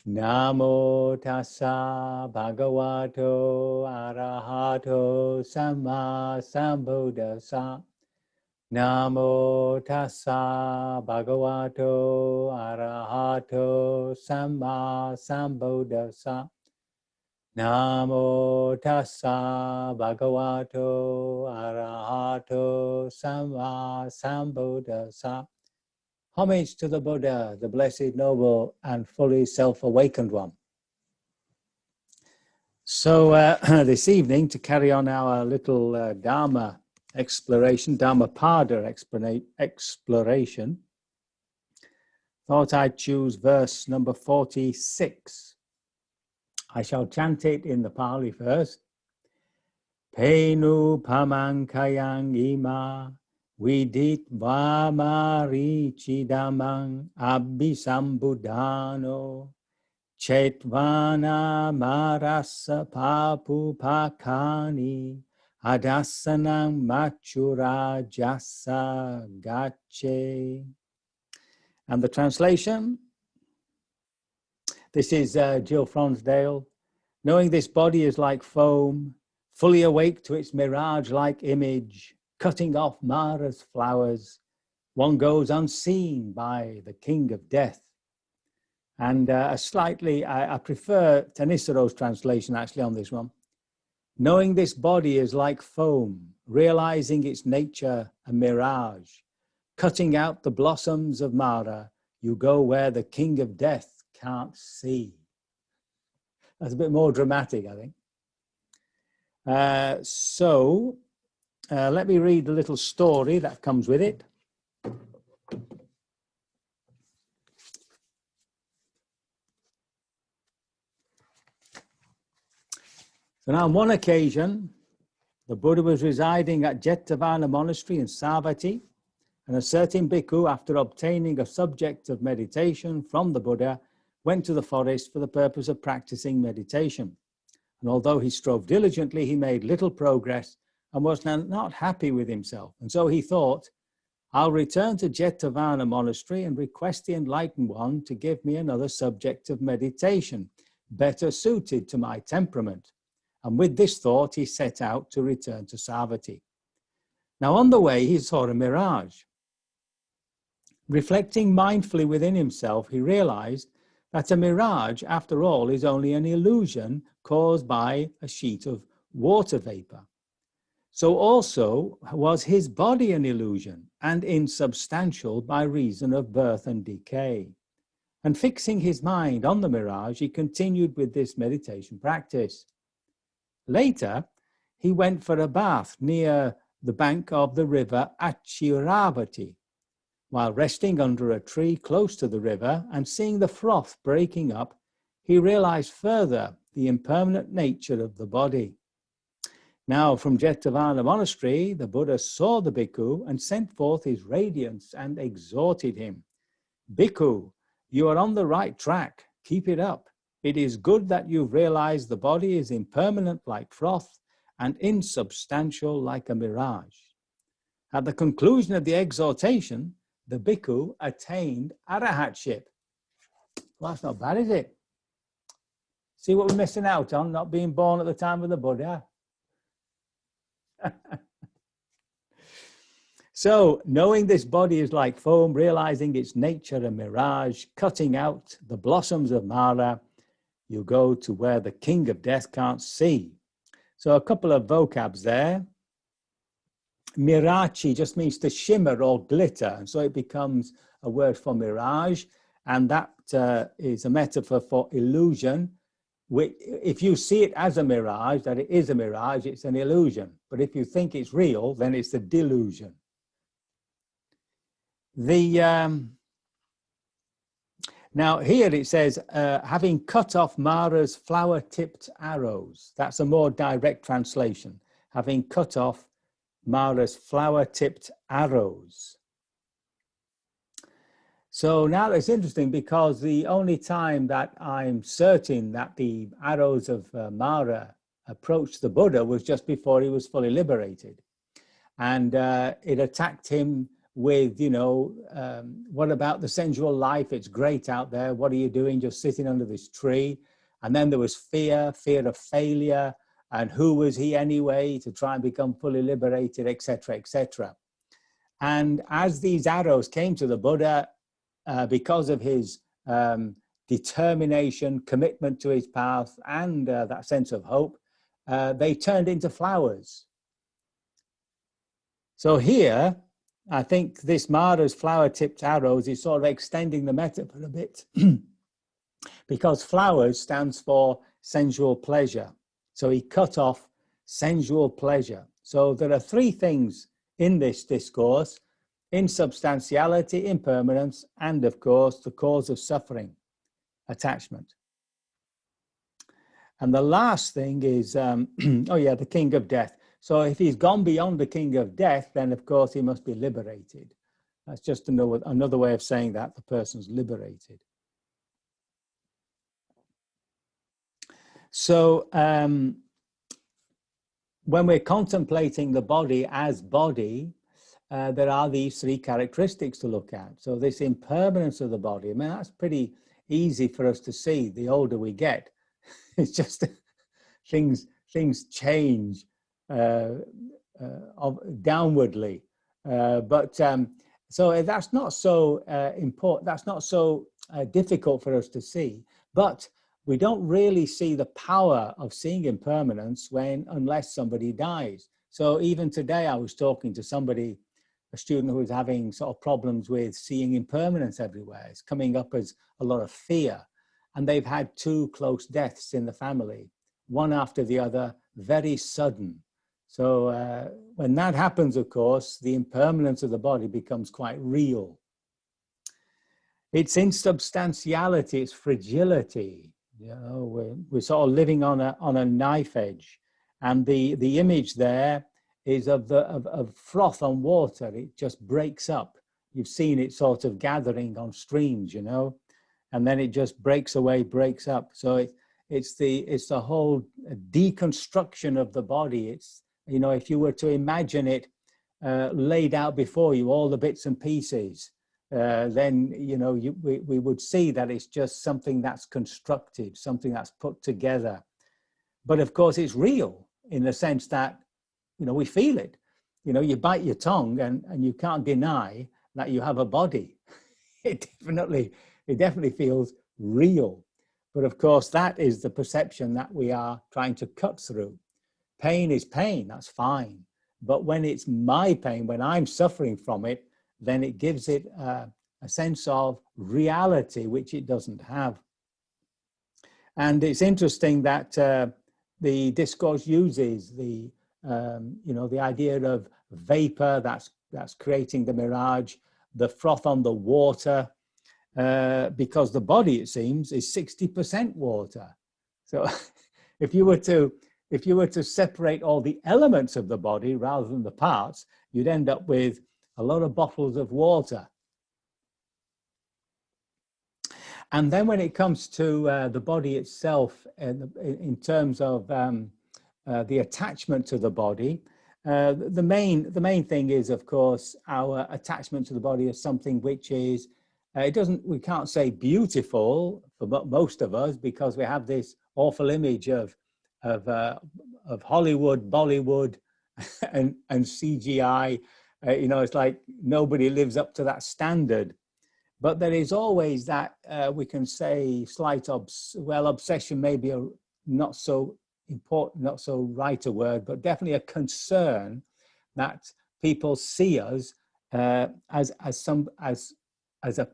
Namo tassa bhagavato arahato samma sambuddhassa. Namo tassa bhagavato arahato samma sambuddhassa. Namo tassa bhagavato arahato samma sambuddhassa. Homage to the Buddha, the Blessed, Noble, and fully self-awakened one. So this evening, to carry on our little Dharma exploration, Dhammapada exploration, thought I'd choose verse number 46. I shall chant it in the Pali first. Penu pamankayang ima vidit vamari chidamang abhisambudhano chetvana marasa papu pakani adasanang machura jasa gache. And the translation? This is Jill Fronsdale. Knowing this body is like foam, fully awake to its mirage-like image, cutting off Mara's flowers, one goes unseen by the king of death. And I prefer Tanisaro's translation actually on this one. Knowing this body is like foam, realizing its nature a mirage, cutting out the blossoms of Mara, you go where the king of death can't see. That's a bit more dramatic, I think. Let me read the little story that comes with it. So now on one occasion, the Buddha was residing at Jetavana monastery in Savatthi, and a certain bhikkhu, after obtaining a subject of meditation from the Buddha, went to the forest for the purpose of practicing meditation. And although he strove diligently, he made little progress and was not happy with himself. And so he thought, I'll return to Jetavana monastery and request the enlightened one to give me another subject of meditation, better suited to my temperament. And with this thought, he set out to return to Savatthi. Now on the way, he saw a mirage. Reflecting mindfully within himself, he realized that a mirage, after all, is only an illusion caused by a sheet of water vapor. So also was his body an illusion and insubstantial by reason of birth and decay. And fixing his mind on the mirage, he continued with this meditation practice. Later, he went for a bath near the bank of the river Achiravati. While resting under a tree close to the river and seeing the froth breaking up, he realized further the impermanent nature of the body. Now, from Jetavana monastery, the Buddha saw the bhikkhu and sent forth his radiance and exhorted him. Bhikkhu, you are on the right track. Keep it up. It is good that you've realized the body is impermanent like froth and insubstantial like a mirage. At the conclusion of the exhortation, the bhikkhu attained arahatship. Well, that's not bad, is it? See what we're missing out on, not being born at the time of the Buddha. So, knowing this body is like foam, realizing its nature a mirage, cutting out the blossoms of Mara, you go to where the king of death can't see. So a couple of vocabs there. Mirachi just means to shimmer or glitter, and so it becomes a word for mirage, and that is a metaphor for illusion. If you see it as a mirage, that it is a mirage, it's an illusion. But if you think it's real, then it's a delusion. Now here it says, having cut off Mara's flower-tipped arrows. That's a more direct translation. Having cut off Mara's flower-tipped arrows. So now it's interesting because the only time that I'm certain that the arrows of Mara approached the Buddha was just before he was fully liberated. And it attacked him with, you know, what about the sensual life? It's great out there. What are you doing just sitting under this tree? And then there was fear of failure. And who was he anyway to try and become fully liberated, etc., etc. And as these arrows came to the Buddha, because of his determination, commitment to his path, and that sense of hope, they turned into flowers. So here, I think this Mara's flower-tipped arrows is sort of extending the metaphor a bit because flowers stands for sensual pleasure. So he cut off sensual pleasure. So there are three things in this discourse: insubstantiality, impermanence, and of course, the cause of suffering, attachment. And the last thing is, oh yeah, the king of death. So if he's gone beyond the king of death, then of course he must be liberated. That's just another way of saying that the person's liberated. So when we're contemplating the body as body, there are these three characteristics to look at. So this impermanence of the body, I mean, that's pretty easy for us to see the older we get. It's just things change downwardly. So that's not so important, that's not so difficult for us to see. But we don't really see the power of seeing impermanence unless somebody dies. So even today I was talking to somebody, a student who was having sort of problems with seeing impermanence everywhere. It's coming up as a lot of fear. And they've had 2 close deaths in the family, one after the other, very sudden. So when that happens, of course, the impermanence of the body becomes quite real. It's insubstantiality, it's fragility. You know, we're sort of living on a knife edge. And the image there is of froth on water. It just breaks up. You've seen it sort of gathering on streams, you know, and then it just breaks away, breaks up. So it's the whole deconstruction of the body. It's, you know, if you were to imagine it laid out before you, all the bits and pieces, then, you know, we would see that it's just something that's constructed, something that's put together. But of course, it's real in the sense that, you know, we feel it. You know, you bite your tongue and you can't deny that you have a body. It definitely feels real. But of course, that is the perception that we are trying to cut through. Pain is pain, that's fine. But when it's my pain, when I'm suffering from it, then it gives it a sense of reality, which it doesn't have. And it's interesting that the discourse uses the, you know, the idea of vapor that's creating the mirage, the froth on the water, because the body, it seems, is 60% water. So if you were to separate all the elements of the body rather than the parts, you'd end up with a lot of bottles of water. And then when it comes to the body itself, in terms of the attachment to the body, the main thing is, of course, our attachment to the body is something which is, we can't say beautiful for most of us, because we have this awful image of Hollywood, Bollywood, and CGI. You know, it's like nobody lives up to that standard. But there is always that, we can say, slight obsession, maybe not so important, not so right a word, but definitely a concern that people see us as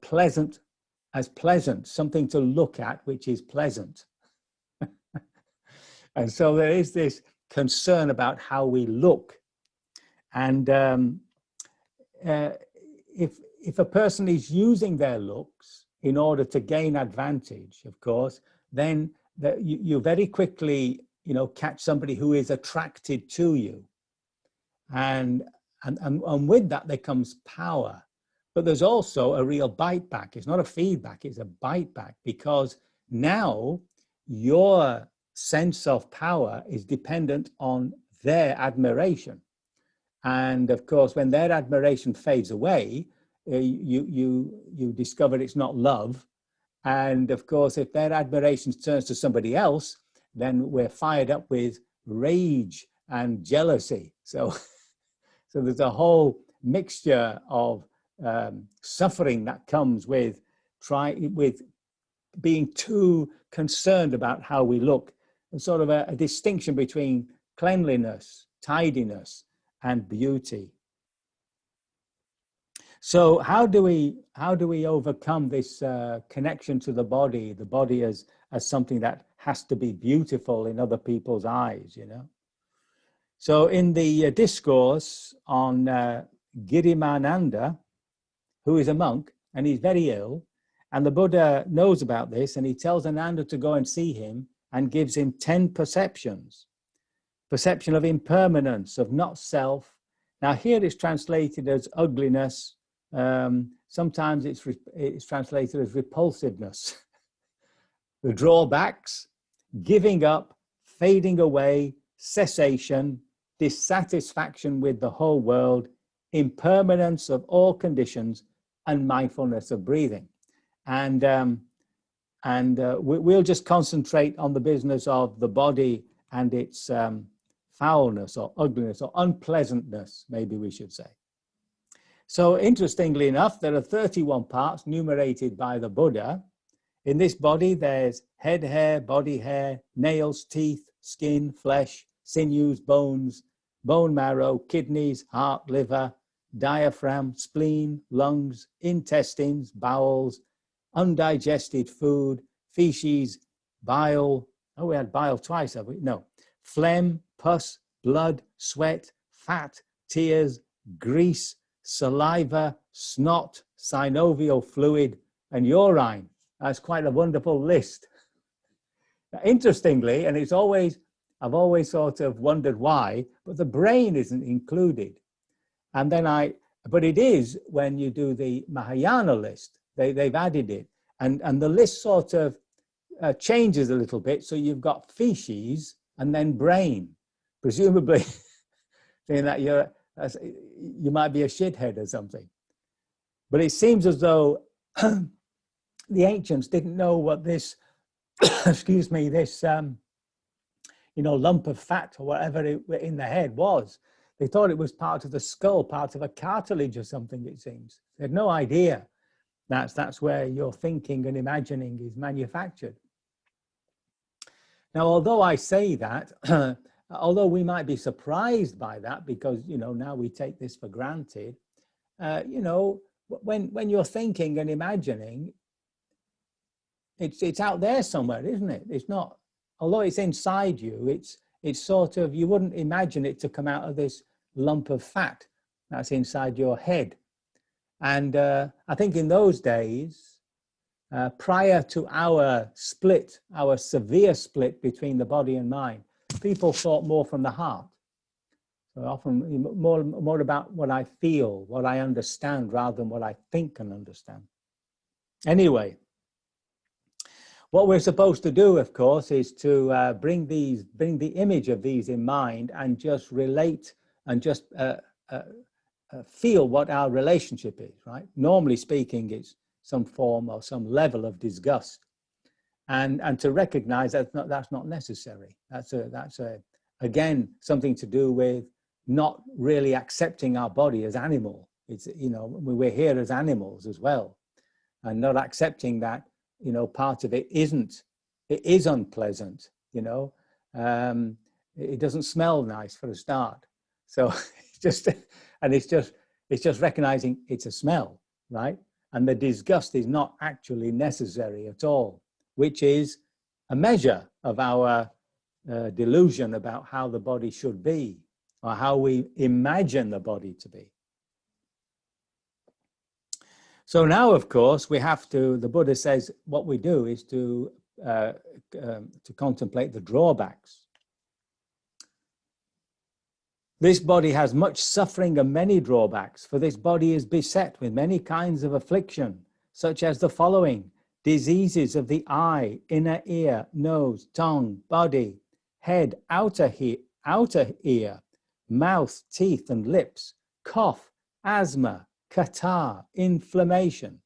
pleasant, something to look at, which is pleasant. And so there is this concern about how we look. And if a person is using their looks in order to gain advantage, of course, then you very quickly, you know, catch somebody who is attracted to you. And with that, there comes power. But there's also a real bite back. It's not a feedback, it's a bite back, because now your sense of power is dependent on their admiration. And of course, when their admiration fades away, you discover it's not love. And of course, if their admiration turns to somebody else, then we're fired up with rage and jealousy. So there's a whole mixture of suffering that comes with being too concerned about how we look, and sort of a distinction between cleanliness, tidiness, and beauty. So how do we overcome this connection to the body as something that has to be beautiful in other people's eyes, you know? So in the discourse on Girimananda, who is a monk, and he's very ill, and the Buddha knows about this, and he tells Ananda to go and see him and gives him 10 perceptions. Perception of impermanence, of not self. Now here it's translated as ugliness. Sometimes it's translated as repulsiveness. The drawbacks, giving up, fading away, cessation, dissatisfaction with the whole world, impermanence of all conditions, and mindfulness of breathing. And we'll just concentrate on the business of the body and its foulness or ugliness or unpleasantness, maybe we should say. So interestingly enough, there are 31 parts enumerated by the Buddha. In this body, there's head hair, body hair, nails, teeth, skin, flesh, sinews, bones, bone marrow, kidneys, heart, liver, diaphragm, spleen, lungs, intestines, bowels, undigested food, feces, bile. Oh, we had bile twice, have we? No. Phlegm, pus, blood, sweat, fat, tears, grease, saliva, snot, synovial fluid, and urine. That's quite a wonderful list. Interestingly, and I've always sort of wondered why, but the brain isn't included. And then but it is when you do the Mahayana list, they've added it. And the list sort of changes a little bit. So you've got feces and then brain, presumably saying that you might be a shithead or something. But it seems as though the ancients didn't know what this, excuse me, this, lump of fat or whatever in the head was. They thought it was part of the skull, part of a cartilage or something, it seems. They had no idea that's where your thinking and imagining is manufactured. Now, although I say that, although we might be surprised by that because, now we take this for granted, when you're thinking and imagining, it's out there somewhere, isn't it? It's not, although it's inside you, it's sort of, you wouldn't imagine it to come out of this lump of fat that's inside your head. And I think in those days, prior to our severe split between the body and mind, people thought more from the heart. So often more about what I feel, what I understand, rather than what I think and understand. Anyway, what we're supposed to do, of course, is to bring the image of these in mind and just relate and just feel what our relationship is, right? Normally speaking, it's some form or some level of disgust, and to recognize that's not necessary. That's again something to do with not really accepting our body as animal. It's we're here as animals as well, and not accepting that part of it is unpleasant. It doesn't smell nice for a start. So it's just recognizing it's a smell, right? And the disgust is not actually necessary at all, which is a measure of our delusion about how the body should be, or how we imagine the body to be. So now, of course, the Buddha says what we do is to contemplate the drawbacks. This body has much suffering and many drawbacks, for this body is beset with many kinds of affliction, such as the following: diseases of the eye, inner ear, nose, tongue, body, head, outer ear, mouth, teeth and lips, cough, asthma, catarrh, inflammation,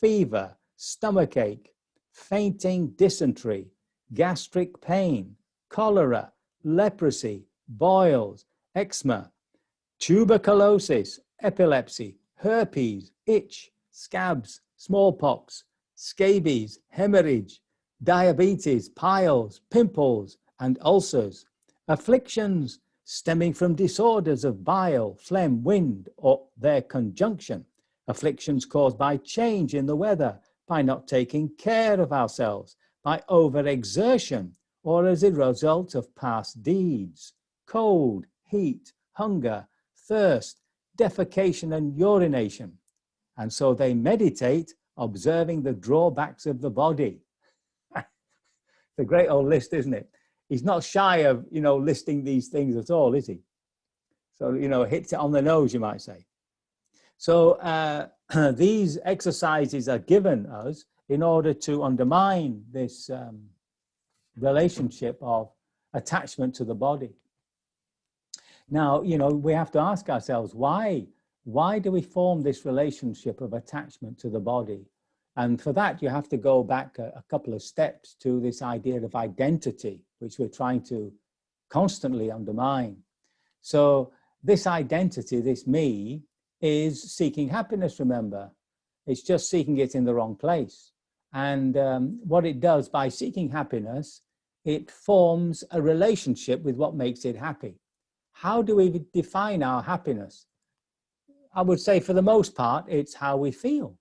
fever, stomachache, fainting, dysentery, gastric pain, cholera, leprosy, boils, eczema, tuberculosis, epilepsy, herpes, itch, scabs, smallpox, scabies, hemorrhage, diabetes, piles, pimples, and ulcers, afflictions stemming from disorders of bile, phlegm, wind, or their conjunction, afflictions caused by change in the weather, by not taking care of ourselves, by overexertion, or as a result of past deeds, cold, heat, hunger, thirst, defecation, and urination. And so they meditate, observing the drawbacks of the body. It's a great old list, isn't it? He's not shy of, listing these things at all, is he? So, hits it on the nose, you might say. So these exercises are given us in order to undermine this relationship of attachment to the body. Now, we have to ask ourselves, why do we form this relationship of attachment to the body? And for that, you have to go back a couple of steps to this idea of identity, which we're trying to constantly undermine. So this identity, this me, is seeking happiness, remember. It's just seeking it in the wrong place. And what it does by seeking happiness, it forms a relationship with what makes it happy. How do we define our happiness? I would say for the most part, it's how we feel.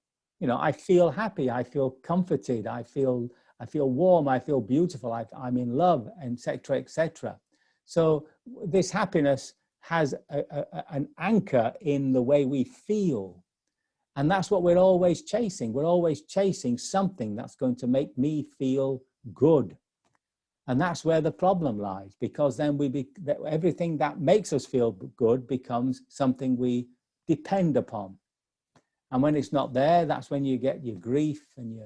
I feel happy, I feel comforted, I feel warm, I feel beautiful, I'm in love, etc., etc. So this happiness has an anchor in the way we feel. And that's what we're always chasing. We're always chasing something that's going to make me feel good. And that's where the problem lies, because then everything that makes us feel good becomes something we depend upon. And when it's not there, that's when you get your grief and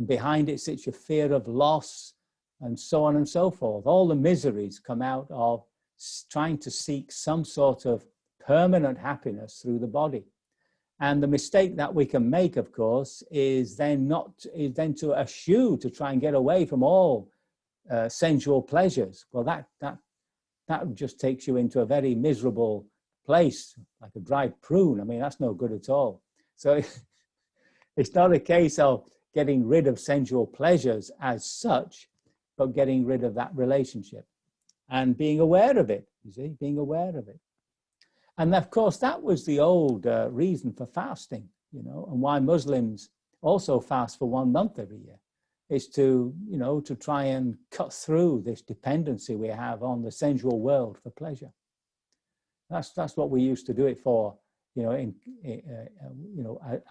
behind it sits your fear of loss and so on and so forth. All the miseries come out of trying to seek some sort of permanent happiness through the body. And the mistake that we can make, of course, is then to eschew, to try and get away from all sensual pleasures. Well, that just takes you into a very miserable place, like a dried prune. I mean, that's no good at all. So it's not a case of getting rid of sensual pleasures as such, but getting rid of that relationship and being aware of it, being aware of it. And of course, that was the old reason for fasting, and why Muslims also fast for 1 month every year, is to try and cut through this dependency we have on the sensual world for pleasure. That's what we used to do it for,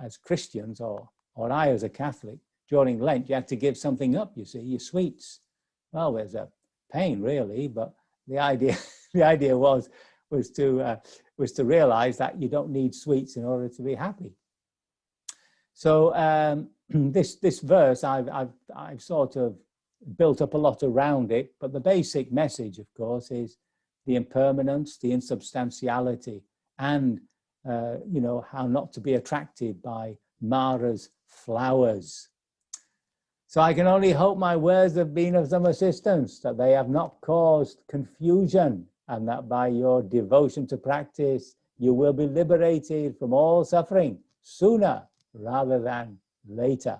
as Christians, or I as a Catholic. During Lent, you had to give something up, your sweets. Well, there's a pain really, but the idea was to realize that you don't need sweets in order to be happy. So this verse, I've sort of built up a lot around it, but the basic message, of course, is the impermanence, the insubstantiality, and how not to be attracted by Mara's flowers. So I can only hope my words have been of some assistance, that they have not caused confusion, and that by your devotion to practice, you will be liberated from all suffering sooner rather than later.